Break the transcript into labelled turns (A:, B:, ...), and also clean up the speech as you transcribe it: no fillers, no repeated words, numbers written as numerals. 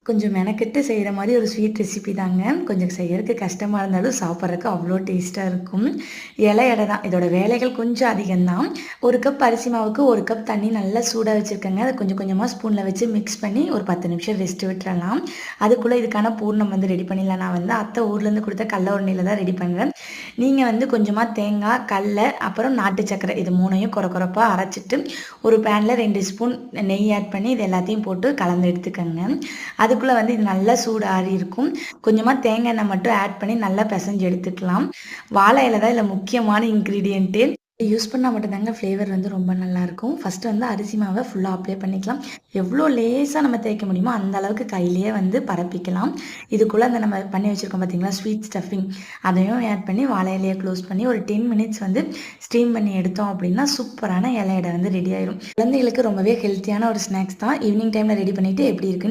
A: கொஞ்சம் மெனக்கெட்டு செய்ற மாரி ஒரு ஸ்வீட் ரெசிபி தாங்க. கொஞ்சம் செய்யறக்கு கஷ்டமா இருந்தாலும் சாப்பிட்றக்கு அவ்ளோ டேஸ்ட்டா இருக்கும். இலை எடை தான். இதோட வேலைகள் கொஞ்சம் அதிகம் தான். 1 கப் அரிசி மாவுக்கு 1 கப் தண்ணி நல்லா சூடா வச்சிருக்கேங்க. அத கொஞ்சம் கொஞ்சமா ஸ்பூன்ல வச்சு மிக்ஸ் பண்ணி ஒரு 10 நிமிஷம் ரெஸ்ட் விட்டுறலாம். அதுக்குள்ள இதுக்கான பூர்ணம் வந்து ரெடி பண்ணிடலாம். நான் வந்து அத்தை ஊர்லேருந்து குடுத்த கடல உருண்டையில தான் ரெடி பண்றேன். நீங்க வந்து கொஞ்சமா தேங்காய், கடல, அப்புறம் நாட்டு சர்க்கரை இது 3யும் கொரகொரப்பா அரைச்சுட்டு, ஒரு பேன்ல 2 ஸ்பூன் நெய் ஆட் பண்ணி இது எல்லாத்தையும் போட்டு கலந்து எடுத்துக்கங்க. அதுக்குள்ள வந்து இது நல்லா சூடு ஆறியிருக்கும். கொஞ்சமா தேங்காய் எண்ணெய் மட்டும் ஆட் பண்ணி நல்லா பெசஞ்சு எடுத்துக்கலாம். வாழை இலை தான் இதுல முக்கியமான இன்கிரீடியன்ட்டே. யூஸ் பண்ணா மட்டும் தாங்க ஃப்ளேவர் வந்து ரொம்ப நல்லாயிருக்கும். ஃபர்ஸ்ட்டு வந்து அரிசி மாவ ஃபுல்லா அப்ளை பண்ணிக்கலாம். எவ்வளோ லேசா நம்ம தேய்க்க முடியுமோ அந்த அளவுக்கு கையிலேயே வந்து பரப்பிக்கலாம். இதுக்குள்ள அந்த நம்ம பண்ணி வச்சிருக்கோம் பார்த்தீங்களா, ஸ்வீட் ஸ்டஃபிங் அதையும் ஆட் பண்ணி வாழை இலைய க்ளோஸ் பண்ணி ஒரு 10 மினிட்ஸ் வந்து ஸ்டீம் பண்ணி எடுத்தோம் அப்படின்னா, சூப்பரான இலை அடை வந்து ரெடி ஆயிரும். குழந்தைகளுக்கு ரொம்பவே ஹெல்த்தியான ஒரு ஸ்நாக்ஸ் தான். ஈவினிங் டைம்ல ரெடி பண்ணிட்டு எப்படி இருக்குன்னு